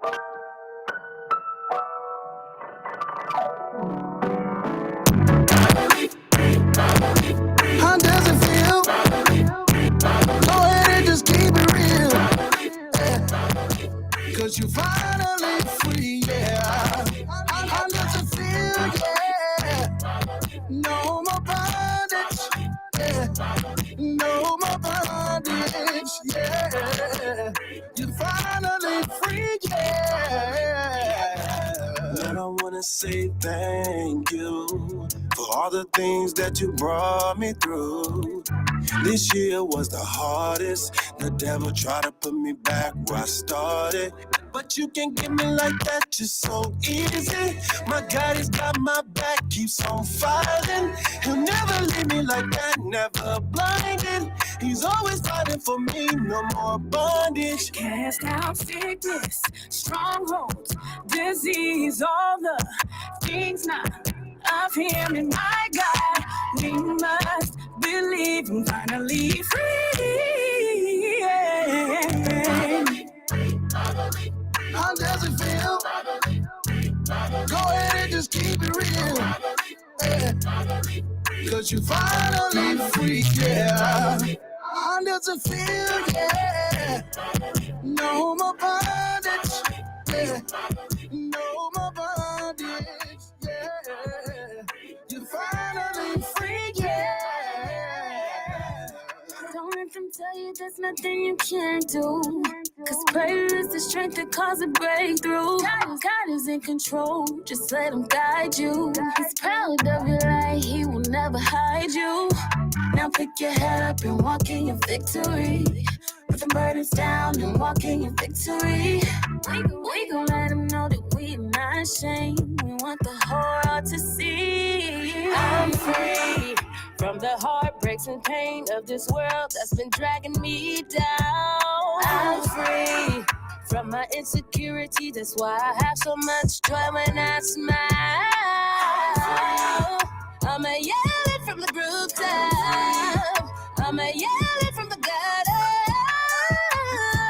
How does it feel? Go ahead and just keep it real. Yeah. Cause you finally free, yeah. How does it feel? Yeah. No more bondage. Yeah. No more bondage. Yeah. You finally free, yeah. And I wanna say thank you for all the things that you brought me through. This year was the hardest. The devil tried to put me back where I started. But you can get me like that just so easy. My God has got my back, keeps on fighting. He'll never leave me like that, never blinded. He's always fighting for me, no more bondage. Cast out sickness, strongholds, disease, all the things not of him and my God. We must believe and finally free. How does it feel? Go ahead and just keep it real. Yeah. Cause you finally free, yeah. How does it feel? Yeah. No more bondage. Yeah. No more bondage. Yeah. You finally free, yeah. Don't let them tell you there's nothing you can't do. Cause prayer is the strength that causes a breakthrough. God is in control, just let him guide you. He's proud of your light, he will never hide you. Now pick your head up and walk in your victory. Put the burdens down and walk in your victory. We gon' let him know that we are not ashamed. We want the whole world to see. I'm free from the heartbreaks and pain of this world that's been dragging me down. I'm free from my insecurity, that's why I have so much joy when I smile. I'ma yell it from the rooftop, I'ma yell it from the gutter.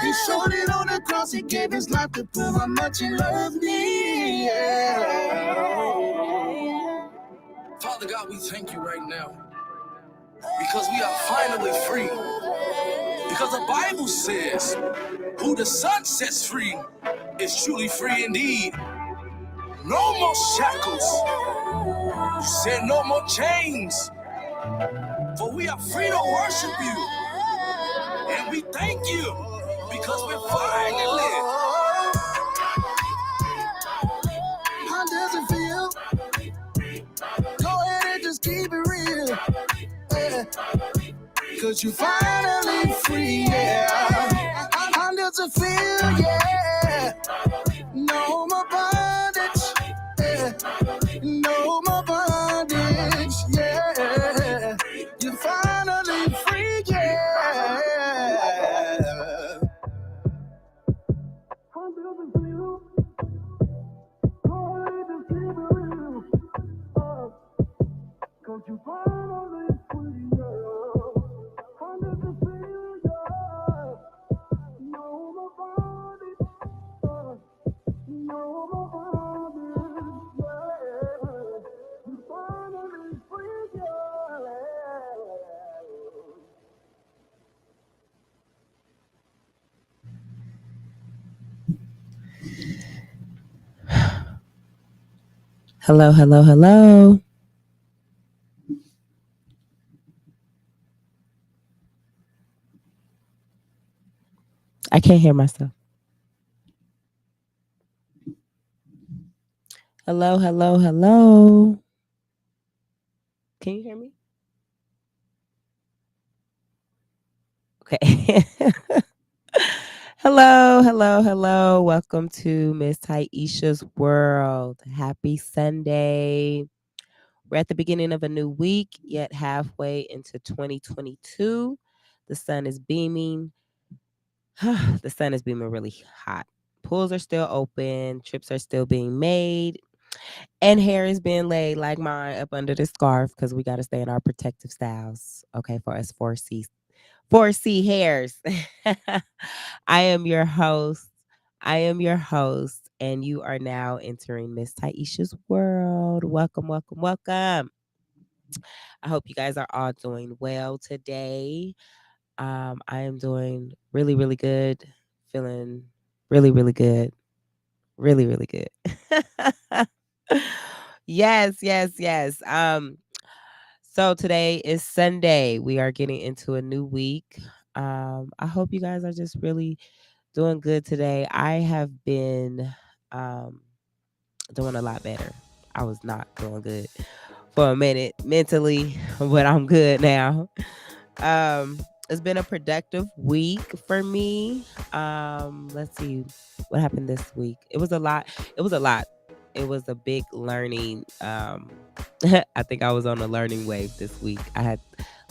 He showed it on the cross, he gave his life to prove how much he loved me, yeah. Father God, we thank you right now because we are finally free. Because the Bible says, who the Son sets free is truly free indeed. No more shackles. You said no more chains. For we are free to worship you. And we thank you because we're finally. How does it feel? Go ahead and just keep it real. Yeah. Cause you finally free, yeah. How does it feel? Yeah. No more bondage. Yeah. No more bondage. Yeah. You finally free, yeah. How does it feel? Go ahead and just keep it real. Cause you finally free, yeah. How does it feel, yeah? No more bondage, no more bondage, yeah. You finally free, yeah. Hello, hello, hello. I can't hear myself. Hello, hello, hello. Can you hear me? Okay. Hello, hello, hello. Welcome to Miss Tahisha's World. Happy Sunday. We're at the beginning of a new week, yet halfway into 2022. The sun is beaming. The sun is beaming really hot. Pools are still open, trips are still being made, and hair is being laid like mine up under the scarf because we got to stay in our protective styles. Okay, for us 4C hairs. I am your host, I am your host, and you are now entering Miss Taisha's world. Welcome, welcome, welcome. I hope you guys are all doing well today. I am doing really, really good, feeling really, really good, really, really good. Yes, yes, yes. So today is Sunday. We are getting into a new week. I hope you guys are just really doing good today. I have been um doing a lot better. I was not doing good for a minute mentally, but I'm good now. Um, it's been a productive week for me. Let's see what happened this week. It was a lot. It was a lot. It was a big learning. I think I was on a learning wave this week. I had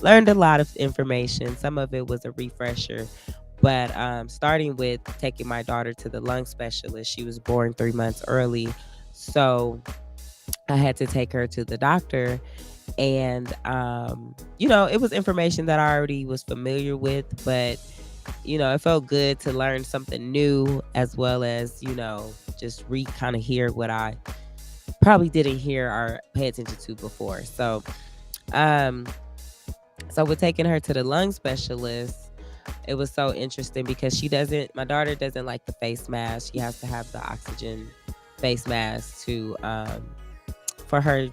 learned a lot of information. Some of it was a refresher, but starting with taking my daughter to the lung specialist. She was born 3 months early, so I had to take her to the doctor. And it was information that I already was familiar with, but it felt good to learn something new, as well as just kind of hear what I probably didn't hear or pay attention to before. Um so with taking her to the lung specialist, it was so interesting because my daughter doesn't like the face mask. She has to have the oxygen face mask to for her,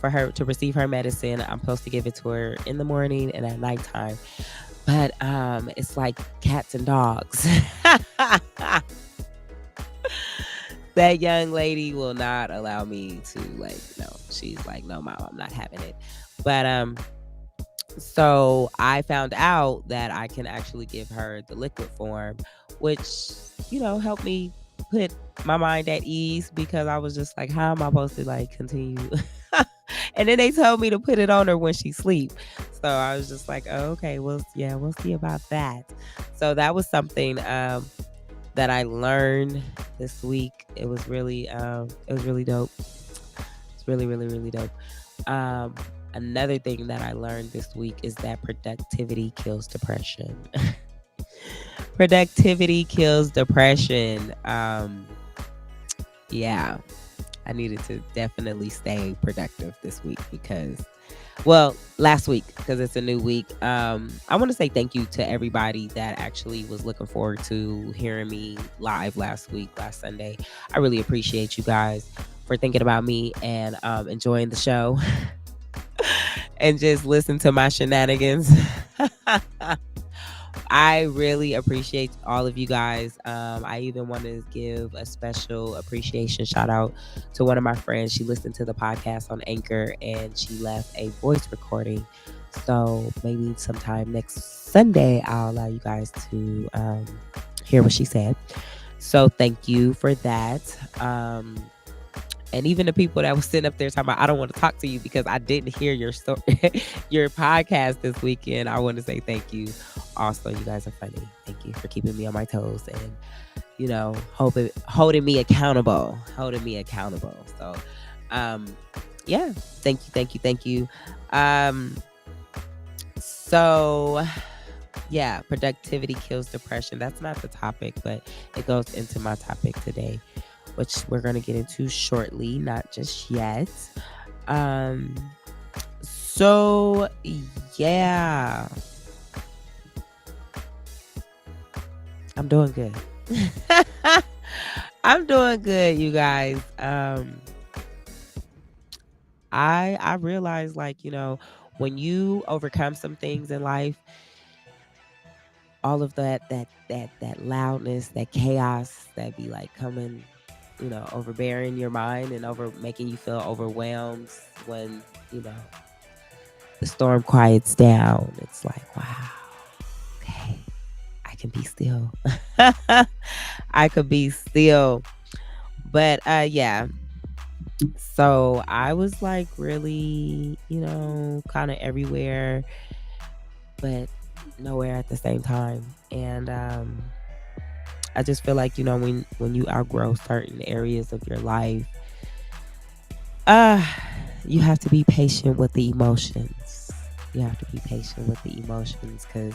for her to receive her medicine. I'm supposed to give it to her in the morning and at nighttime. But it's like cats and dogs. That young lady will not allow me to, no. She's like, no, mom, I'm not having it. But so I found out that I can actually give her the liquid form, which, helped me put my mind at ease, because I was just like, how am I supposed to continue? And then they told me to put it on her when she sleep. So I was just like, oh, okay, well, yeah, we'll see about that. So that was something that I learned this week. It was really dope. It's really, really, really dope. Another thing that I learned this week is that productivity kills depression. Productivity kills depression. Yeah, I needed to definitely stay productive this week last week, because it's a new week. I want to say thank you to everybody that actually was looking forward to hearing me live last Sunday. I really appreciate you guys for thinking about me and enjoying the show and just listen to my shenanigans. I really appreciate all of you guys. I even want to give a special appreciation shout out to one of my friends. She listened to the podcast on Anchor and she left a voice recording. So maybe sometime next Sunday, I'll allow you guys to hear what she said. So thank you for that. And even the people that was sitting up there talking about, I don't want to talk to you because I didn't hear your story, your podcast this weekend. I want to say thank you. Also, you guys are funny. Thank you for keeping me on my toes and, holding me accountable. So, yeah, thank you. So, yeah, productivity kills depression. That's not the topic, but it goes into my topic today, which we're going to get into shortly, not just yet. So yeah, I'm doing good. I'm doing good, you guys. I realize, when you overcome some things in life, all of that loudness, that chaos that be coming, overbearing your mind and over making you feel overwhelmed, when the storm quiets down, it's like, wow, okay, I can be still. I could be still. But yeah, so I was really, kind of everywhere but nowhere at the same time. And I just feel like, when you outgrow certain areas of your life, you have to be patient with the emotions. You have to be patient with the emotions, because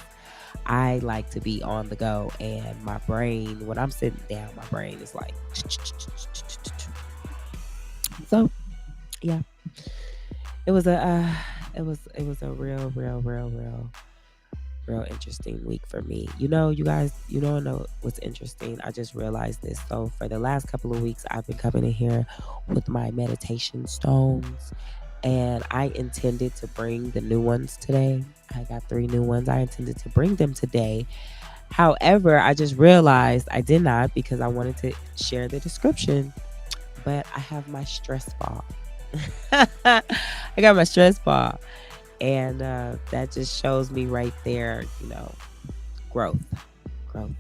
I like to be on the go, and my brain, when I'm sitting down, my brain is like. So yeah, it was a it was a real interesting week for me. You guys, know what's interesting. I just realized this. So for the last couple of weeks, I've been coming in here with my meditation stones, and I intended to bring the new ones today. I got 3 new ones. I intended to bring them today. However, I just realized I did not because I wanted to share the description, but I have my stress ball. I got my stress ball. And that just shows me right there, growth, growth.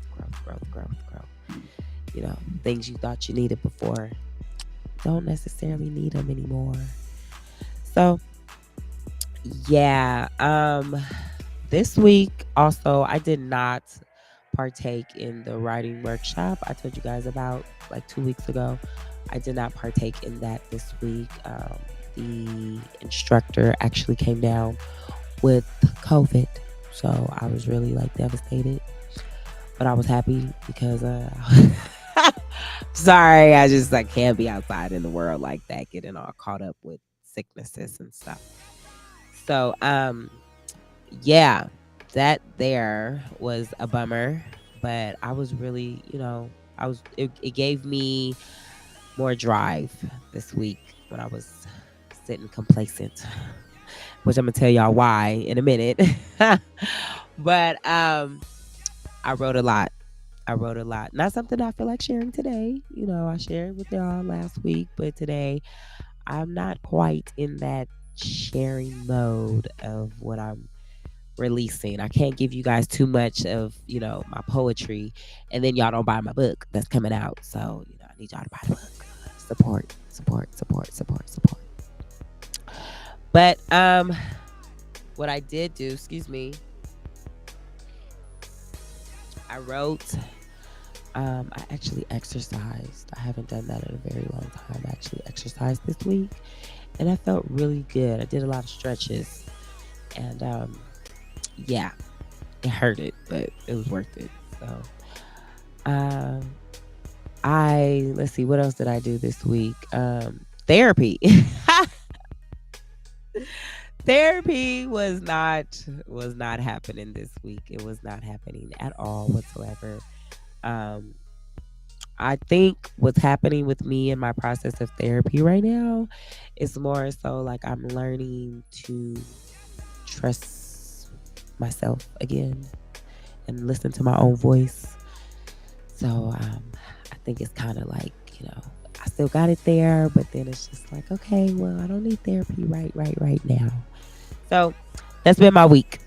Things you thought you needed before don't necessarily need them anymore. So, yeah. This week also, I did not partake in the writing workshop I told you guys about like 2 weeks ago. I did not partake in that this week. The instructor actually came down with COVID. So I was really like devastated. But I was happy because sorry, I can't be outside in the world like that, getting all caught up with sicknesses and stuff. So yeah, that there was a bummer. But I was really, it gave me more drive this week when I was sitting complacent, which I'm gonna tell y'all why in a minute. But I wrote a lot. I wrote a lot. Not something I feel like sharing today. I shared with y'all last week, but today I'm not quite in that sharing mode of what I'm releasing. I can't give you guys too much of, my poetry, and then y'all don't buy my book that's coming out. So, I need y'all to buy the book. Support, support, support, support, support. But what I did do, excuse me, I wrote. I actually exercised. I haven't done that in a very long time. I actually exercised this week, and I felt really good. I did a lot of stretches, and yeah, it hurted, but it was worth it. So, um, let's see, what else did I do this week? Therapy. Therapy was not happening this week. It was not happening at all whatsoever. Um, I think what's happening with me in my process of therapy right now is more so like I'm learning to trust myself again and listen to my own voice. So I think it's kind of like, I still got it there, but then it's just like, okay, well, I don't need therapy right now. So that's been my week.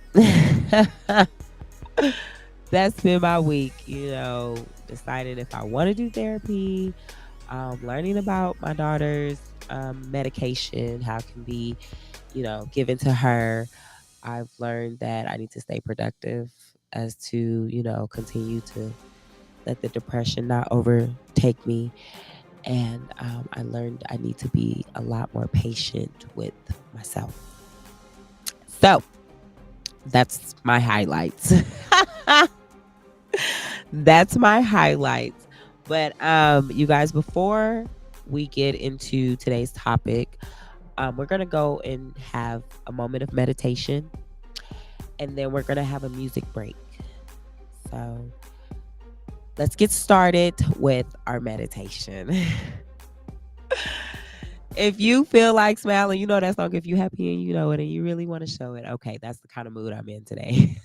That's been my week, deciding if I want to do therapy, learning about my daughter's medication, how it can be, given to her. I've learned that I need to stay productive as to, continue to let the depression not overtake me. And I learned I need to be a lot more patient with myself. So that's my highlights. That's my highlights. But you guys, before we get into today's topic, we're gonna go and have a moment of meditation, and then we're gonna have a music break. So let's get started with our meditation. If you feel like smiling, that song. If you happy and you know it, and you really want to show it, okay, that's the kind of mood I'm in today.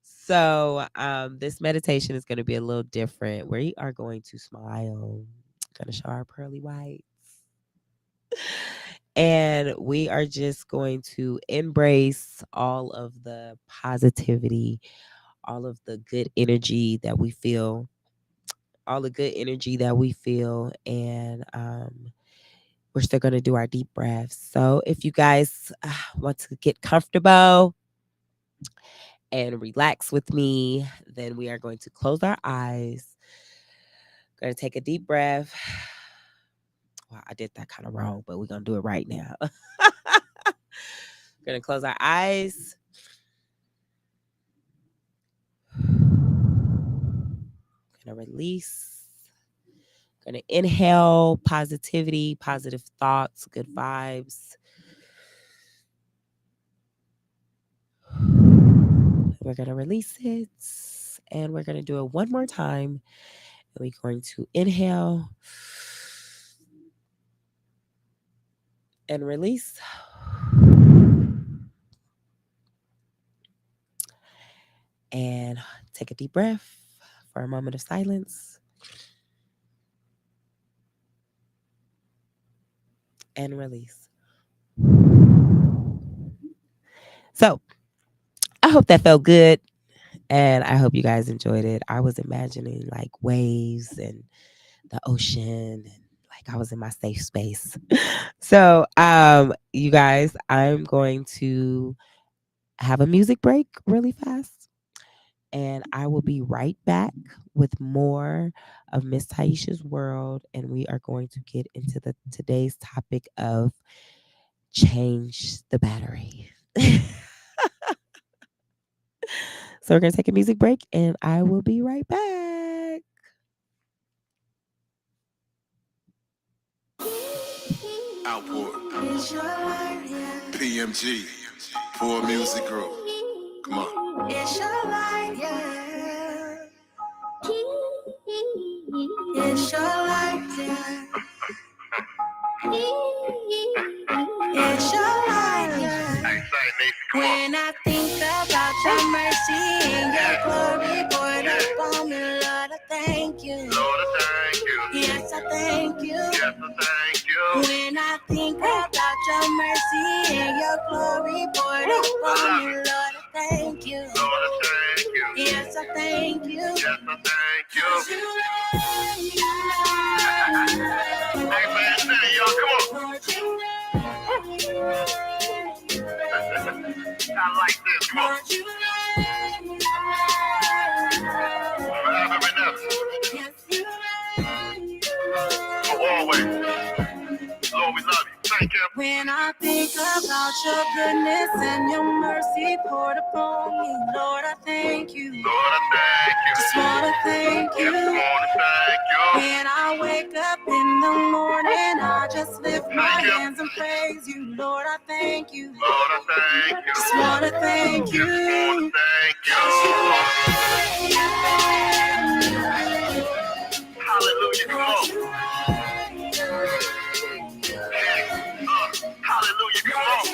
So, this meditation is going to be a little different. We are going to smile, going to show our pearly whites, and we are just going to embrace all of the positivity, all of the good energy that we feel, and we're still going to do our deep breaths. So, if you guys want to get comfortable and relax with me, then we are going to close our eyes. Going to take a deep breath. Wow, I did that kind of wrong, but we're going to do it right now. We're going to close our eyes. gonna release. Gonna inhale positivity, positive thoughts, good vibes. We're gonna release it, and we're gonna do it one more time. And we're going to inhale and release. And take a deep breath for a moment of silence. And release. So I hope that felt good. And I hope you guys enjoyed it. I was imagining like waves and the ocean, and like I was in my safe space. So you guys, I'm going to have a music break really fast. And I will be right back with more of Miss Tahisha's World. And we are going to get into the today's topic of change the battery. So we're going to take a music break and I will be right back. Outport. PMG. Poor Music Group. Come on. It's your life, yeah. It's your life, yeah. It's your life, yeah. When I think about your mercy and your glory, poured upon me, Lord, I thank you. Lord, I thank you. Yes, I thank you. Yes, I thank you. When I think about your mercy and your glory, poured upon me, Lord, I thank you. Lord, I thank you. Yes, I thank you. Yes, I thank you. Hey, man, say, y'all, come on. I like this. Come on. Forever and ever. For always. Lord, we love you. Thank you. When I think about your goodness and your mercy poured upon me, Lord, I thank you. Lord, I thank you. Just wanna thank you. Just wanna thank you. When I wake up in the morning, I just lift my hands and praise you. Lord, I thank you. Lord, I thank you. Just wanna thank you. Just wanna thank you. Hallelujah. Come on. Hallelujah. Come on.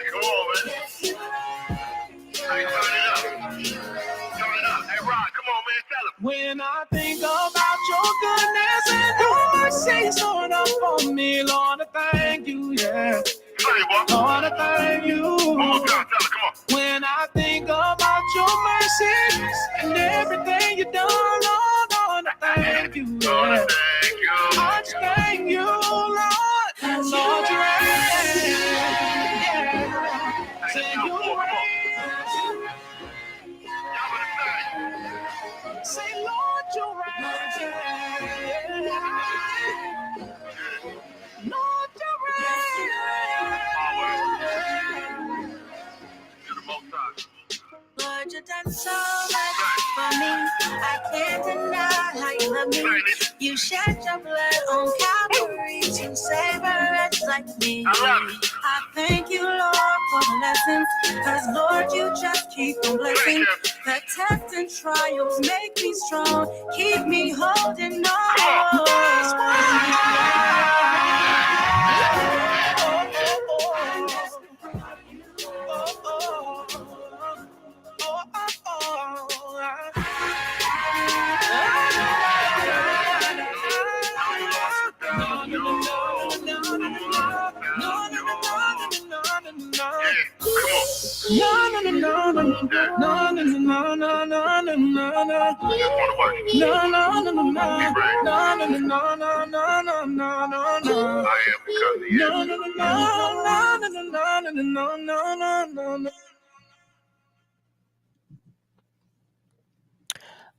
Come on, man. Hey, turn it up. Turn it up. Hey, Rod, come on, man. Tell him. When I think about your goodness and your mercy showing up for me, Lord, I thank you, yeah. Lord, I thank you. One more time, tell him, come on. When I think about your mercy and everything you've done, Lord, I thank you, yeah. Lord, I thank you. I just thank you, Lord. Lord, you reign. Yeah. Say you reign. Say, Lord, you reign. Lord, you reign. You're the most high. Lord, you done so much for me. I can't deny how you love me. You shed your blood on Calvary to save a wretch like me. I love it. I thank you, Lord, for the lessons. Cause Lord, you just keep on blessing. The tests and trials make me strong. Keep me holding on. That's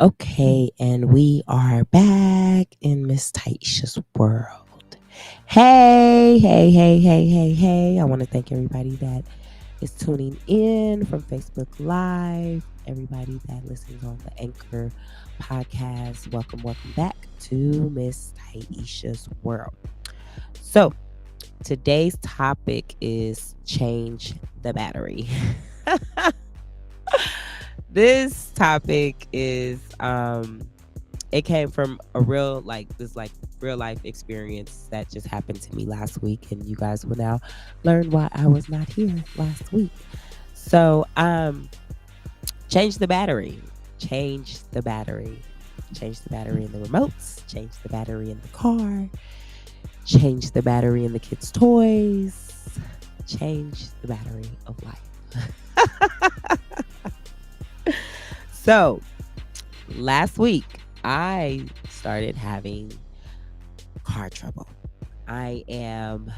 Okay, and we are back in Miss Taisha's world. Hey, hey, hey, hey, hey, hey. I want to thank everybody that is tuning in from Facebook Live. Everybody that listens on the Anchor podcast, welcome back to Miss Tahisha's World. So, today's topic is change the battery. This topic is it came from a real real life experience that just happened to me last week, and you guys will now learn why I was not here last week. So change the battery. Change the battery. Change the battery in the remotes. Change the battery in the car. Change the battery in the kids' toys. Change the battery of life. So, last week, I started having car trouble. I am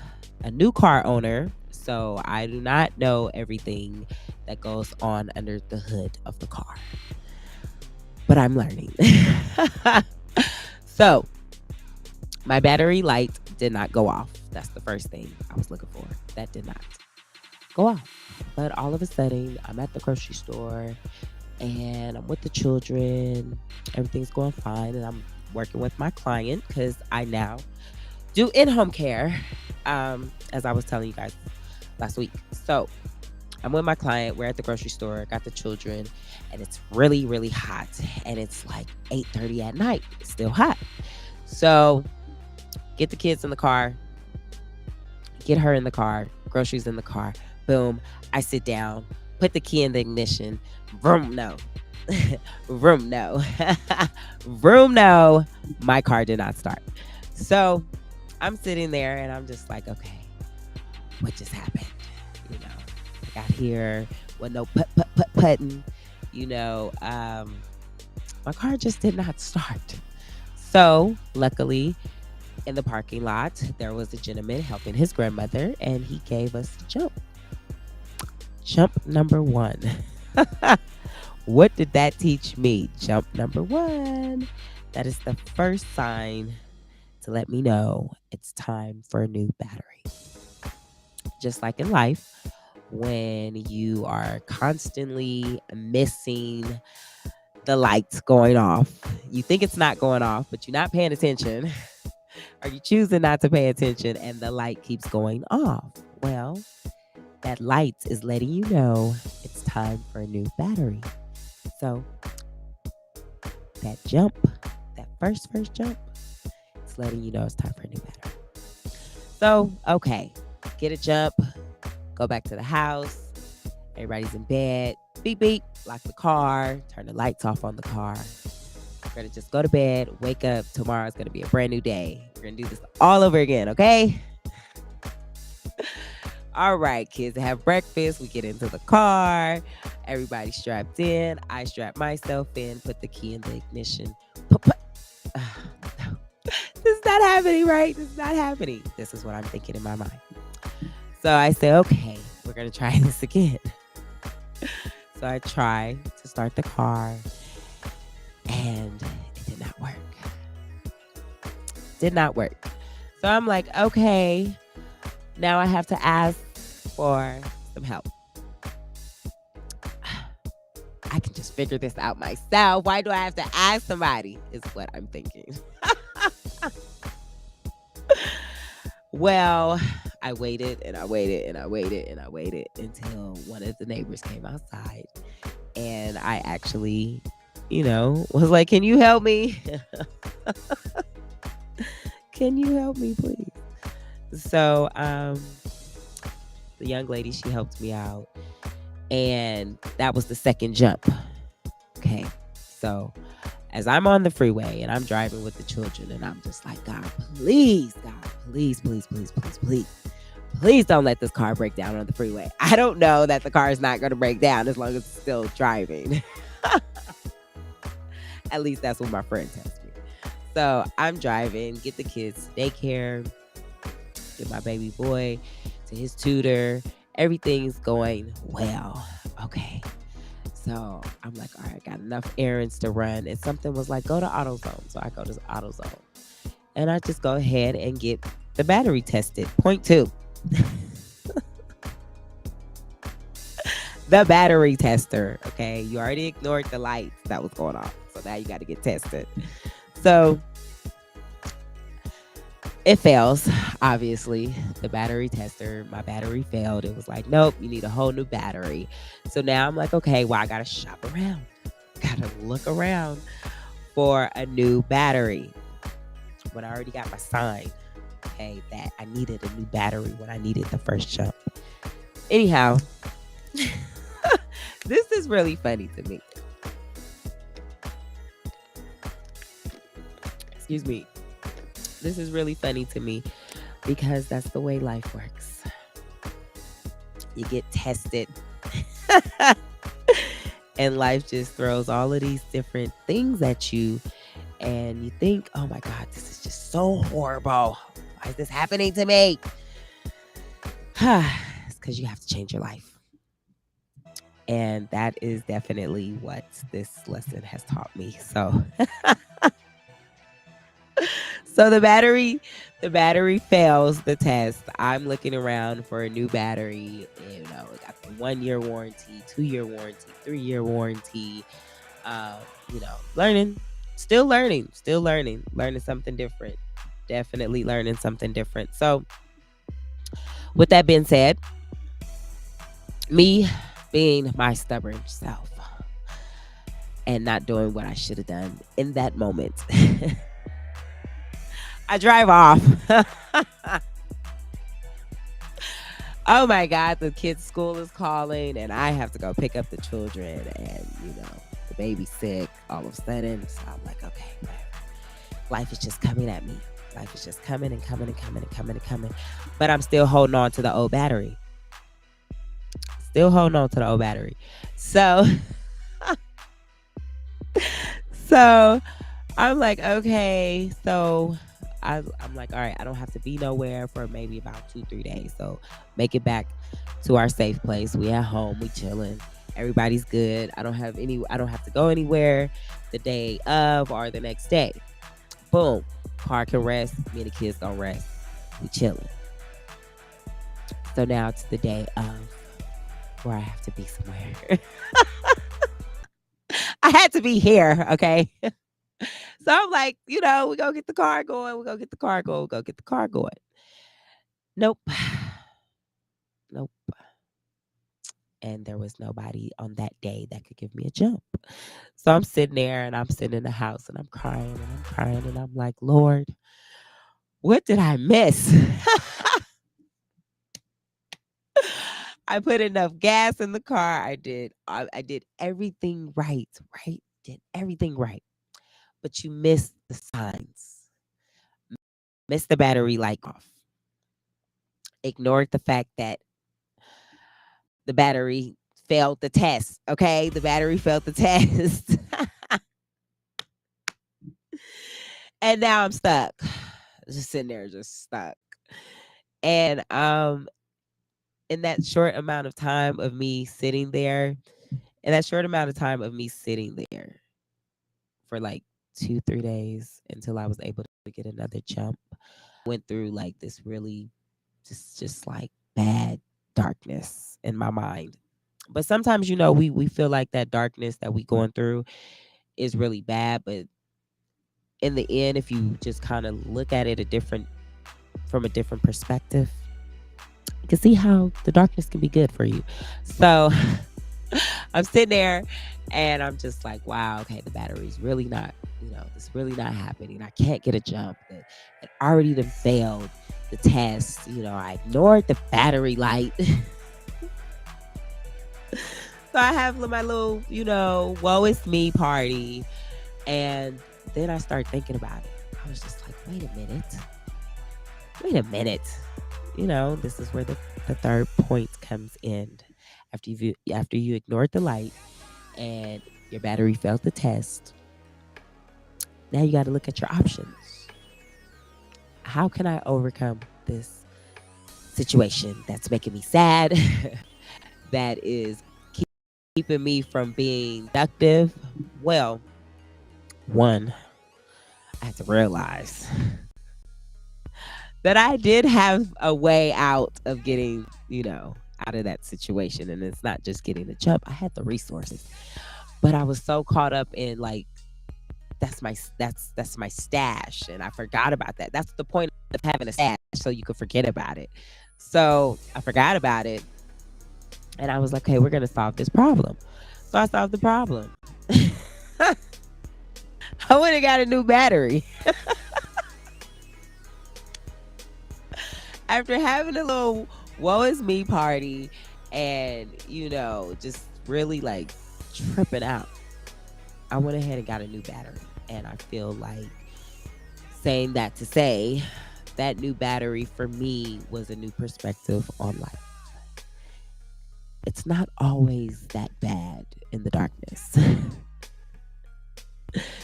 a new car owner, so I do not know everything that goes on under the hood of the car. But I'm learning. So, my battery light did not go off. That's the first thing I was looking for. That did not go off. But all of a sudden, I'm at the grocery store and I'm with the children. Everything's going fine, and I'm working with my client because I now do in-home care, as I was telling you guys last week. So I'm with my client. We're at the grocery store. Got the children, and it's really, really hot. And it's like 8:30 at night. It's still hot. So get the kids in the car. Get her in the car. Groceries in the car. Boom. I sit down. Put the key in the ignition. Vroom, no. Vroom, no. Vroom, no. My car did not start. So I'm sitting there and I'm just like, okay, what just happened? You know, I got here with no putting. You know, my car just did not start. So luckily, in the parking lot, there was a gentleman helping his grandmother, and he gave us the jump. Jump number 1. What did that teach me? Jump number 1. That is the first sign to let me know it's time for a new battery. Just like in life, when you are constantly missing the lights going off, you think it's not going off, but you're not paying attention, or you choosing not to pay attention, and the light keeps going off. Well, that light is letting you know it's time for a new battery. So that jump, that first jump, it's letting you know it's time for a new battery. So, okay, get a jump, go back to the house. Everybody's in bed. Beep, beep, lock the car, turn the lights off on the car. We're going to just go to bed, wake up. Tomorrow's going to be a brand new day. We're going to do this all over again, okay? All right, kids have breakfast. We get into the car. Everybody's strapped in. I strap myself in, put the key in the ignition. This is not happening, right? This is not happening. This is what I'm thinking in my mind. So I say, okay, we're going to try this again. So I try to start the car, and it did not work. Did not work. So I'm like, okay, now I have to ask for some help. I can just figure this out myself. Why do I have to ask somebody? Is what I'm thinking. Well, I waited and I waited and I waited and I waited until one of the neighbors came outside, and I actually, was like, can you help me? Can you help me, please? So, the young lady, she helped me out, and that was the second jump. Okay. So as I'm on the freeway and I'm driving with the children, and I'm just like, God, please, please don't let this car break down on the freeway. I don't know that the car is not going to break down as long as it's still driving. At least that's what my friend tells me. So I'm driving, get the kids to daycare, get my baby boy to his tutor. Everything's going well. Okay. So I'm like, all right, got enough errands to run. And something was like, go to AutoZone. So I go to AutoZone. And I just go ahead and get the battery tested. Point 2. the battery tester. Okay, you already ignored the lights that was going on, so now you got to get tested. So it fails, obviously. The battery tester, my battery failed. It was like, nope, you need a whole new battery. So now I'm like, okay, well, I gotta shop around, gotta look around for a new battery. But I already got my sign, okay, that I needed a new battery when I needed the first jump. Anyhow, this is really funny to me. Excuse me. This is really funny to me because that's the way life works. You get tested. And life just throws all of these different things at you. And you think, oh my God, this is just so horrible. Why is this happening to me? It's because you have to change your life. And that is definitely what this lesson has taught me. So so the battery fails the test. I'm looking around for a new battery. You know, it got the 1-year warranty, 2-year warranty, 3-year warranty. You know, learning something different. Definitely learning something different. So with that being said, me being my stubborn self and not doing what I should have done in that moment, I drive off. Oh my God, the kids' school is calling and I have to go pick up the children, and you know, the baby's sick all of a sudden. So I'm like, okay, whatever. Life is just coming at me. Life is just coming and coming and coming and coming and coming. But I'm still holding on to the old battery. So so I'm like, okay, so I'm like, all right, I don't have to be nowhere for maybe about 2-3 days. So make it back to our safe place. We at home, we chilling. Everybody's good. I don't have to go anywhere the day of or the next day. Boom. Car can rest. Me and the kids gonna rest. We chilling. So now it's the day of where I have to be somewhere. I had to be here, okay? So I'm like, you know, we go get the car going. Nope. Nope. And there was nobody on that day that could give me a jump. So I'm sitting there and I'm sitting in the house and I'm crying and I'm crying and I'm like, Lord, what did I miss? I put enough gas in the car. I did everything right? Did everything right. But you missed the signs. Missed the battery light off. Ignored the fact that the battery failed the test. Okay, the battery failed the test. And now I'm stuck. Just sitting there, just stuck. And in that short amount of time of me sitting there, for like 2-3 days until I was able to get another jump, went through like this really just like bad darkness in my mind. But sometimes, you know, we feel like that darkness that we going through is really bad, but in the end, if you just kind of look at it from a different perspective, you can see how the darkness can be good for you. So I'm sitting there and I'm just like, wow, okay, the battery's really not, it's really not happening. I can't get a jump. It already done failed the test. I ignored the battery light. So I have my little, woe is me party. And then I start thinking about it. I was just like, wait a minute. This is where the third point comes in. After you ignored the light and your battery failed the test, now you got to look at your options. How can I overcome this situation that's making me sad, that is keeping me from being productive? Well, one, I had to realize that I did have a way out of getting, out of that situation. And it's not just getting the jump. I had the resources, but I was so caught up in like that's my stash, and I forgot about that. That's the point of having a stash, so you could forget about it. So I forgot about it, and I was like, "Okay, we're gonna solve this problem." So I solved the problem. I went and got a new battery after having a little woe is me party, and just really like tripping out. I went ahead and got a new battery, and I feel like saying that to say that new battery for me was a new perspective on life. It's not always that bad in the darkness.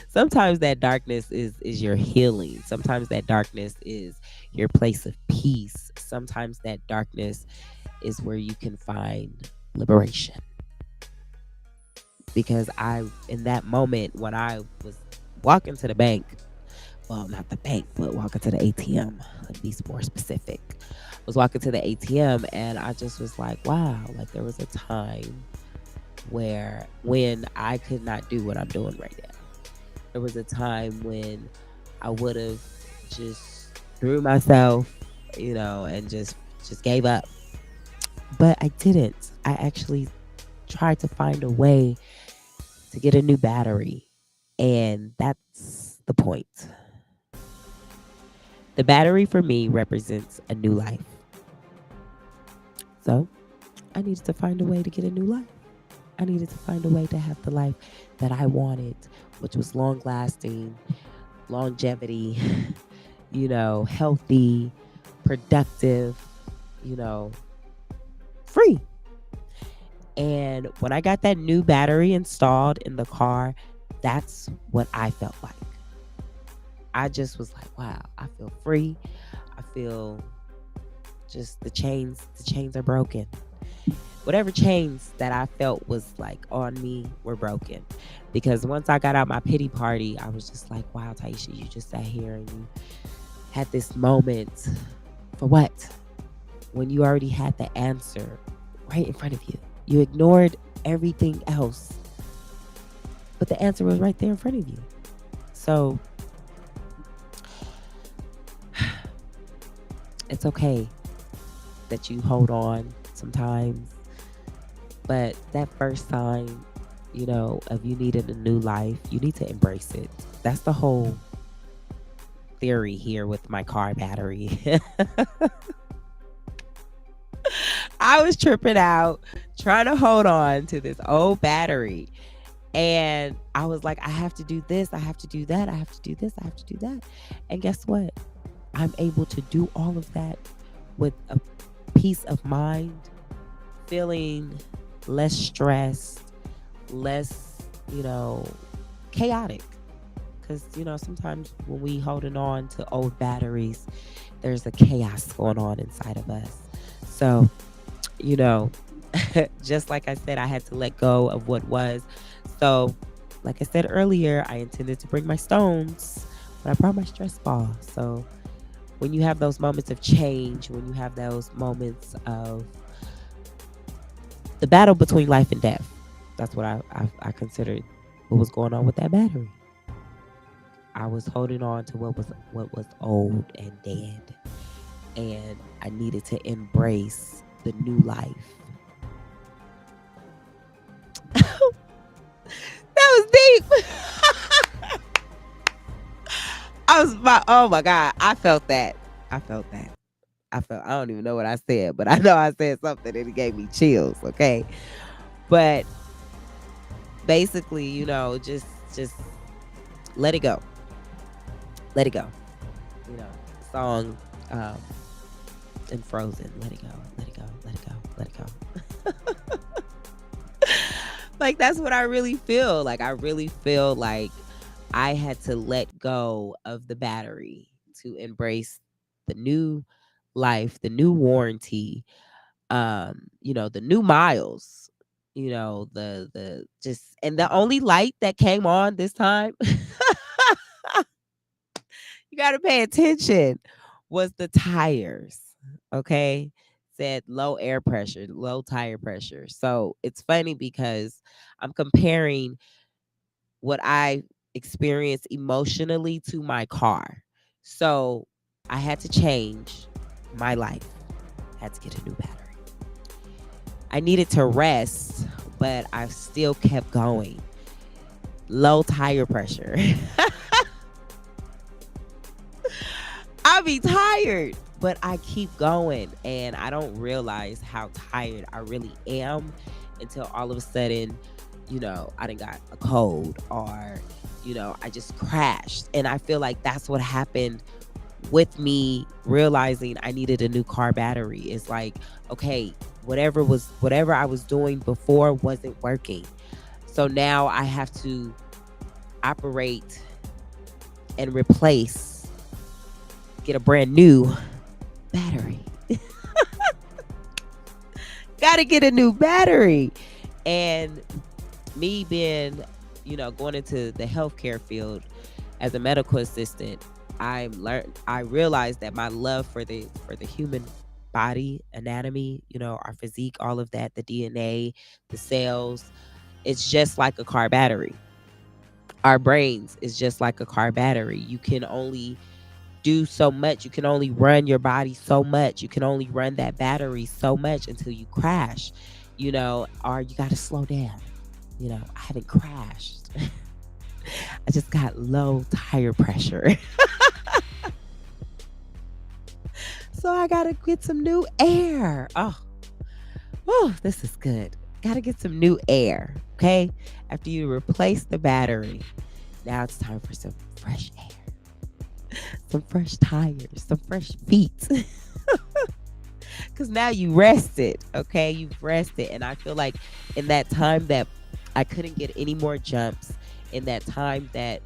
Sometimes that darkness is your healing. Sometimes that darkness is your place of peace. Sometimes that darkness is where you can find liberation. Because in that moment when I was walking to the bank, well, not the bank, but walking to the ATM, let me be more specific. I was walking to the ATM and I just was like, wow, like there was a time when I could not do what I'm doing right now. There was a time when I would have just threw myself, and just gave up. But I didn't. I actually tried to find a way to get a new battery. And that's the point. The battery for me represents a new life. So I needed to find a way to get a new life. I needed to find a way to have the life that I wanted, which was long lasting, longevity, healthy, productive, you know, free. And when I got that new battery installed in the car, that's what I felt like. I just was like, wow, I feel free. I feel just the chains are broken. Whatever chains that I felt was like on me were broken. Because once I got out my pity party, I was just like, wow, Tahisha, you just sat here and you had this moment for what? When you already had the answer right in front of you. You ignored everything else, but the answer was right there in front of you. So it's okay that you hold on sometimes, but that first sign, of you needing a new life, you need to embrace it. That's the whole theory here with my car battery. I was tripping out trying to hold on to this old battery. And I was like, I have to do this. I have to do that. I have to do this. I have to do that. And guess what? I'm able to do all of that with a peace of mind, feeling less stressed, less, chaotic. Because, sometimes when we holding on to old batteries, there's a chaos going on inside of us. So, you know, just like I said, I had to let go of what was. So, like I said earlier, I intended to bring my stones, but I brought my stress ball. So, when you have those moments of change, when you have those moments of the battle between life and death, that's what I considered what was going on with that battery. I was holding on to what was old and dead, and I needed to embrace the new life. That was deep. Oh my God. I felt that. I felt that. I don't even know what I said, but I know I said something and it gave me chills. Okay. But basically, just let it go. Let it go. Song, um, in Frozen. Let it go. Let it go. Let it go. Let it go. Like, that's what I really feel. Like, I really feel like I had to let go of the battery to embrace the new life, the new warranty, the new miles, the just, and the only light that came on this time, you got to pay attention, was the tires. Okay. said low air pressure, low tire pressure. So it's funny because I'm comparing what I experienced emotionally to my car. So I had to change my life. Had to get a new battery. I needed to rest, but I still kept going. Low tire pressure. I be tired, but I keep going and I don't realize how tired I really am until all of a sudden, I done got a cold or, I just crashed. And I feel like that's what happened with me realizing I needed a new car battery. It's like, okay, whatever I was doing before wasn't working. So now I have to operate and replace, get a brand new battery. Gotta get a new battery. And me being, going into the healthcare field as a medical assistant, I realized that my love for the human body, anatomy, our physique, all of that, the DNA, the cells, it's just like a car battery. Our brains is just like a car battery. You can only do so much. You can only run your body so much. You can only run that battery so much until you crash, or you got to slow down. I haven't crashed. I just got low tire pressure. So I got to get some new air. Oh, this is good. Got to get some new air. Okay. After you replace the battery, now it's time for some fresh air, some fresh tires, some fresh feet. Because now you rested. Okay. You've rested. And I feel like in that time that I couldn't get any more jumps, in that time that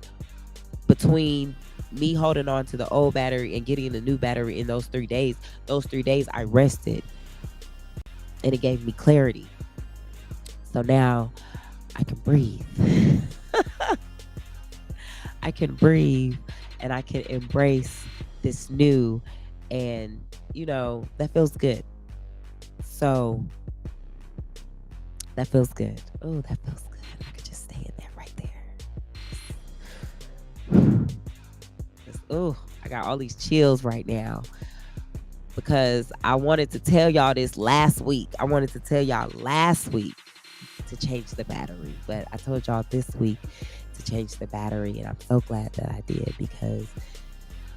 between me holding on to the old battery and getting the new battery in those 3 days, I rested and it gave me clarity. So now I can breathe. I can breathe and I can embrace this new, and that feels good. So that feels good. Oh, that feels good. I could just stay in that right there. Oh, I got all these chills right now because I wanted to tell y'all this last week. I wanted to tell y'all last week to change the battery, but I told y'all this week to change the battery, and I'm so glad that I did, because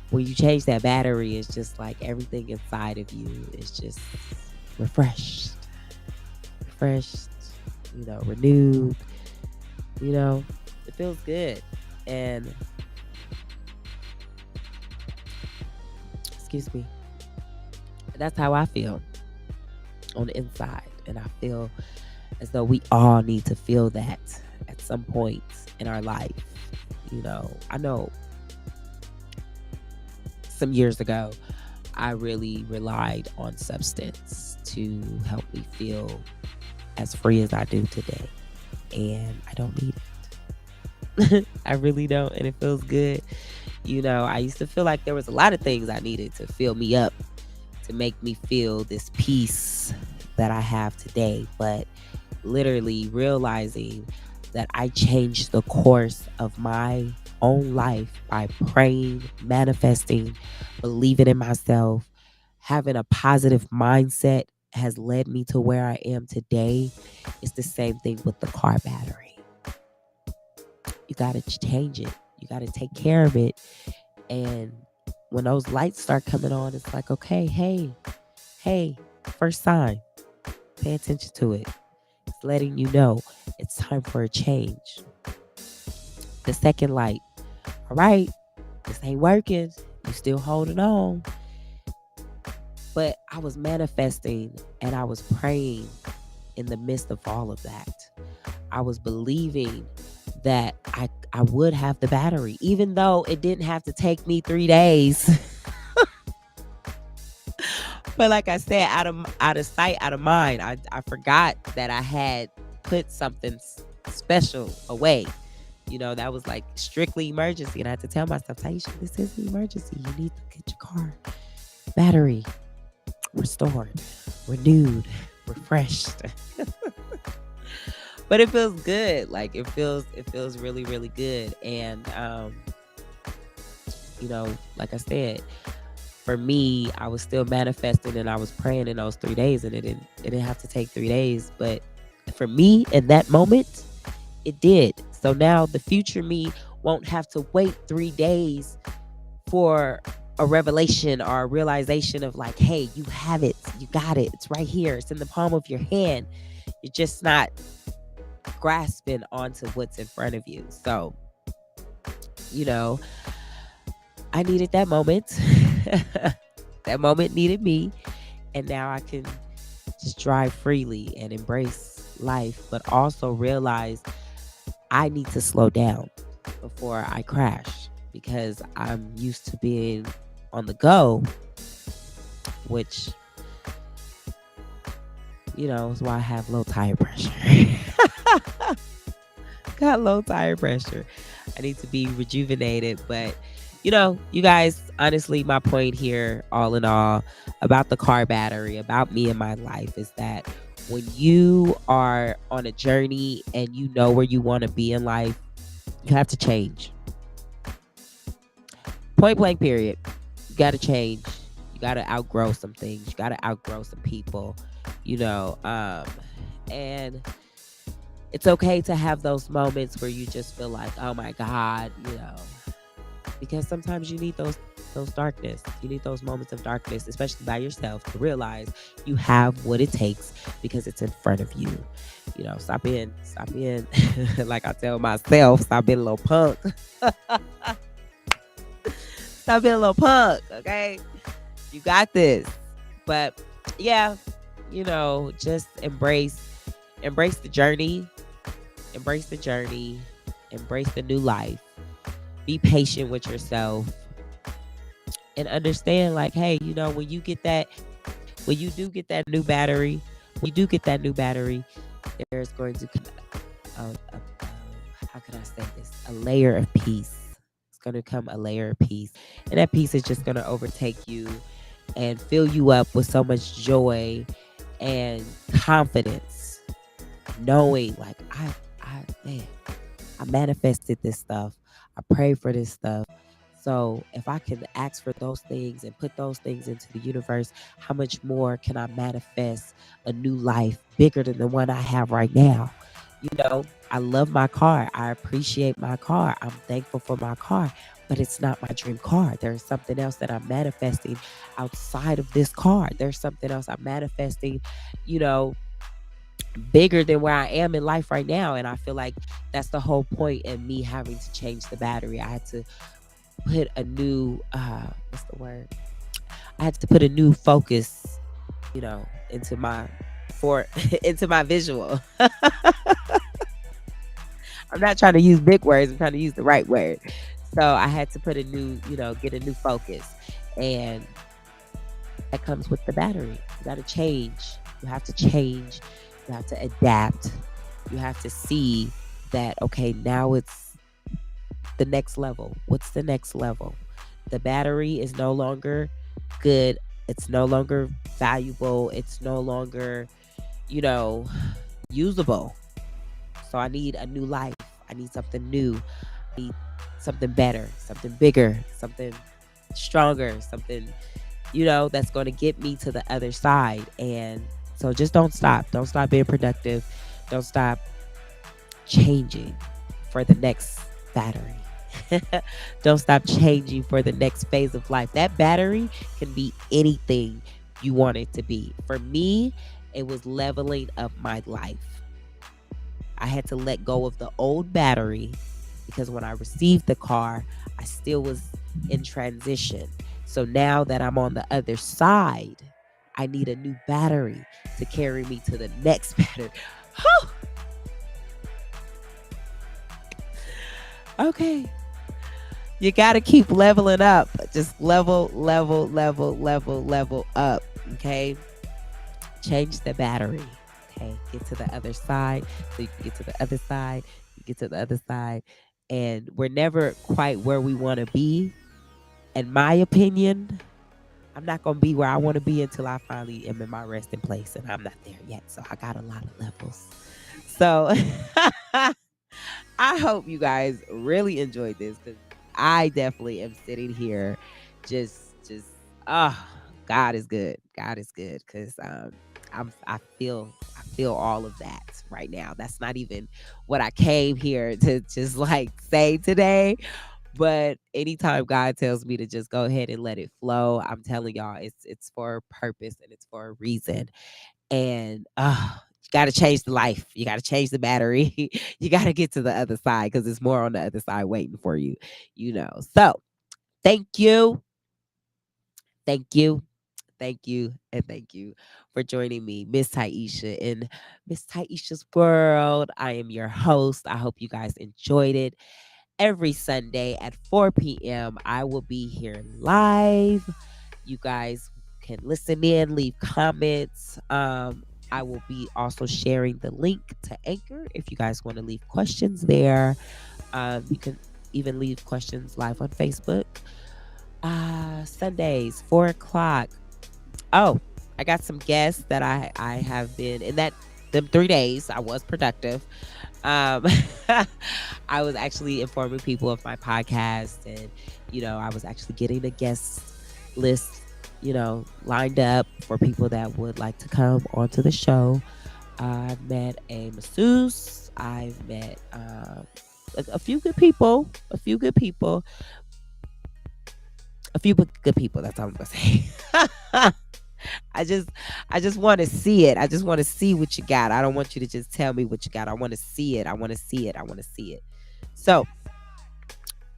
when you change that battery, it's just like everything inside of you is just refreshed, renewed. It feels good. And excuse me, that's how I feel on the inside. And I feel as though we all need to feel that at some point in our life. I know some years ago, I really relied on substance to help me feel as free as I do today. And I don't need it. I really don't. And it feels good. I used to feel like there was a lot of things I needed to fill me up, to make me feel this peace that I have today. But literally realizing that I changed the course of my own life by praying, manifesting, believing in myself, having a positive mindset has led me to where I am today. It's the same thing with the car battery. You got to change it. You got to take care of it. And when those lights start coming on, it's like, okay, hey, first sign. Pay attention to it. It's letting you know it's time for a change. The second light. All right, this ain't working. You still holding on. But I was manifesting and I was praying in the midst of all of that. I was believing that I would have the battery, even though it didn't have to take me 3 days. But like I said, out of sight, out of mind, I forgot that I had put something special away. That was like strictly emergency. And I had to tell myself, Tahisha, this is an emergency. You need to get your car battery restored. renewed, refreshed. But it feels good. Like it feels really, really good. And like I said, for me, I was still manifesting and I was praying in those 3 days, and it didn't have to take 3 days. But for me in that moment, it did. So now the future me won't have to wait 3 days for a revelation or a realization of like, hey, you have it, you got it, it's right here, it's in the palm of your hand. You're just not grasping onto what's in front of you. So, you know, I needed that moment. That moment needed me. And now I can just drive freely and embrace life, but also realize I need to slow down before I crash because I'm used to being on the go, which, is why I have low tire pressure. Got low tire pressure. I need to be rejuvenated. But, you guys, honestly, my point here, all in all, about the car battery, about me and my life is that when you are on a journey and you know where you want to be in life, you have to change. Point blank, period. You got to change. You got to outgrow some things. You got to outgrow some people, and it's okay to have those moments where you just feel like, oh my God, because sometimes you need those darkness. You need those moments of darkness, especially by yourself, to realize you have what it takes because it's in front of you. Stop being like I tell myself, stop being a little punk. Stop being a little punk, okay? You got this. But yeah, just embrace the journey, embrace the journey, embrace the new life. Be patient with yourself and understand, like, hey, when you do get that new battery, there's going to come how can I say this? A layer of peace. It's going to come a layer of peace. And that peace is just going to overtake you and fill you up with so much joy and confidence, knowing like man, I manifested this stuff. I prayed for this stuff. So if I can ask for those things and put those things into the universe, how much more can I manifest a new life bigger than the one I have right now? I love my car. I appreciate my car. I'm thankful for my car, but it's not my dream car. There's something else that I'm manifesting outside of this car. There's something else I'm manifesting, you know, bigger than where I am in life right now. And I feel like that's the whole point in me having to change the battery. I had to put a new what's the word? I had to put a new focus, into my for into my visual. I'm not trying to use big words, I'm trying to use the right word. So I had to put a new, get a new focus. And that comes with the battery. You got to change. You have to change. You have to adapt. You have to see that, okay, now it's the next level. What's the next level? The battery is no longer good. It's no longer valuable. It's no longer, usable. So I need a new life. I need something new. I need something better, something bigger, something stronger, something, that's going to get me to the other side. And so just don't stop. Don't stop being productive. Don't stop changing for the next battery. Don't stop changing for the next phase of life. That battery can be anything you want it to be. For me, it was leveling up my life. I had to let go of the old battery because when I received the car, I still was in transition. So now that I'm on the other side, I need a new battery to carry me to the next battery. Okay. You got to keep leveling up. Just level up. Okay. Change the battery. Okay. Get to the other side. So you can get to the other side. You get to the other side. And we're never quite where we want to be, in my opinion. I'm not gonna be where I want to be until I finally am in my resting place, and I'm not there yet. So I got a lot of levels. So I hope you guys really enjoyed this because I definitely am sitting here just God is good. God is good because I feel all of that right now. That's not even what I came here to just like say today. But anytime God tells me to just go ahead and let it flow, I'm telling y'all it's for a purpose and it's for a reason. And you got to change the life. You got to change the battery. You got to get to the other side because there's more on the other side waiting for you, you know. So thank you. Thank you. Thank you. And thank you for joining me, Miss Taisha, in Miss Taisha's World. I am your host. I hope you guys enjoyed it. Every Sunday at 4 p.m., I will be here live. You guys can listen in, leave comments. I will be also sharing the link to Anchor if you guys want to leave questions there. You can even leave questions live on Facebook. Sundays, 4 o'clock. Oh, I got some guests that I have been in that them 3 days. I was productive. Um, I was actually informing people of my podcast, and I was actually getting the guest list, lined up for people that would like to come onto the show. I've met a masseuse. I've met a few good people. A few good people. A few good people. That's all I'm gonna say. I just I just want to see it. I just want to see what you got. I don't want you to just tell me what you got. I want to see it. I want to see it. I want to see it. So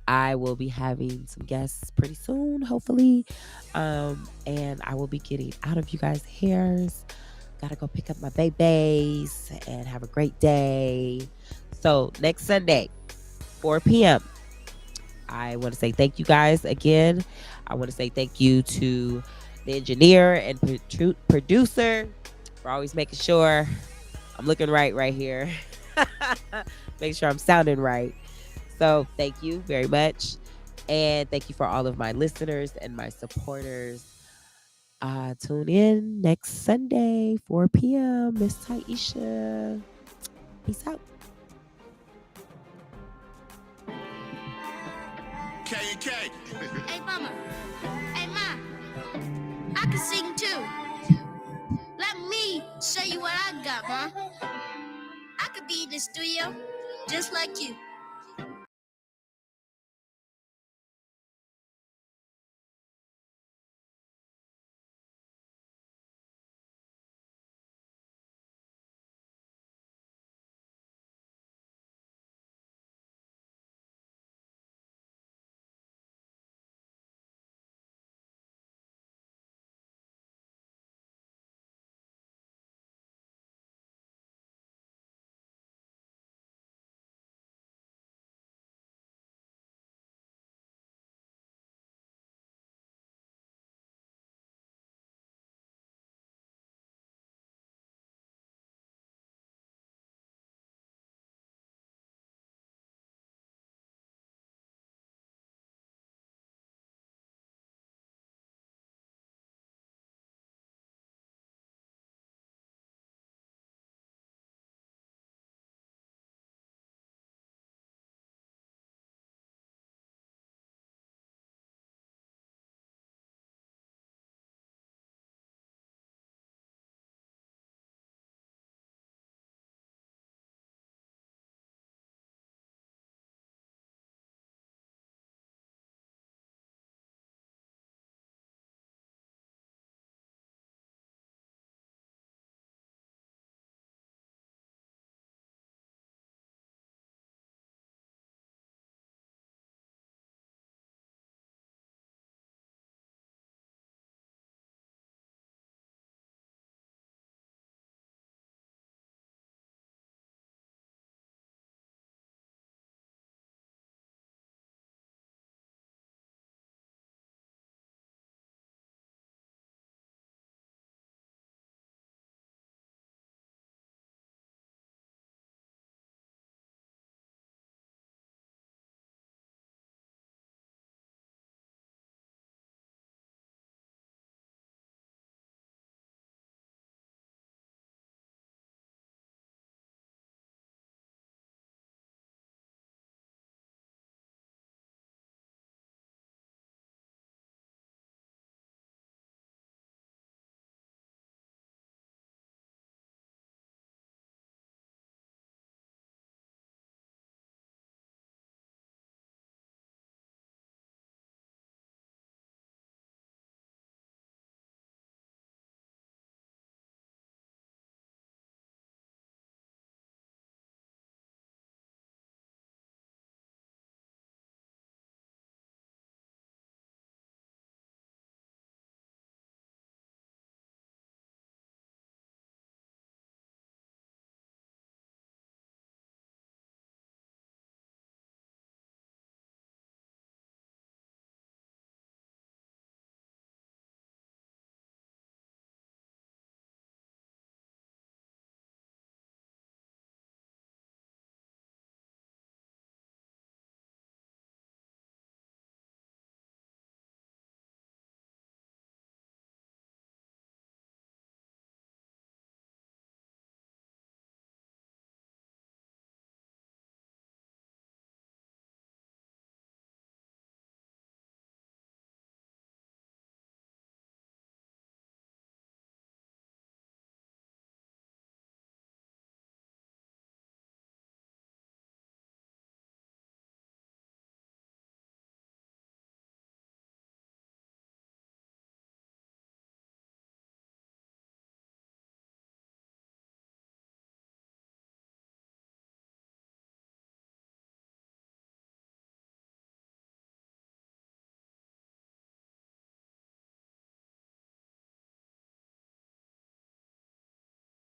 I will be having some guests pretty soon, hopefully. And I will be getting out of you guys' hairs. Gotta go pick up my babies and have a great day. So next Sunday, 4 p.m. I want to say thank you guys again. I want to say thank you to the engineer and producer for always making sure I'm looking right here. Make sure I'm sounding right. So thank you very much. And thank you for all of my listeners and my supporters. Tune in next Sunday, 4 p.m. Miss Taisha. Peace out. K and K. Hey, mama. Hey, ma. I can sing too. Let me show you what I got, ma. I could be in the studio just like you.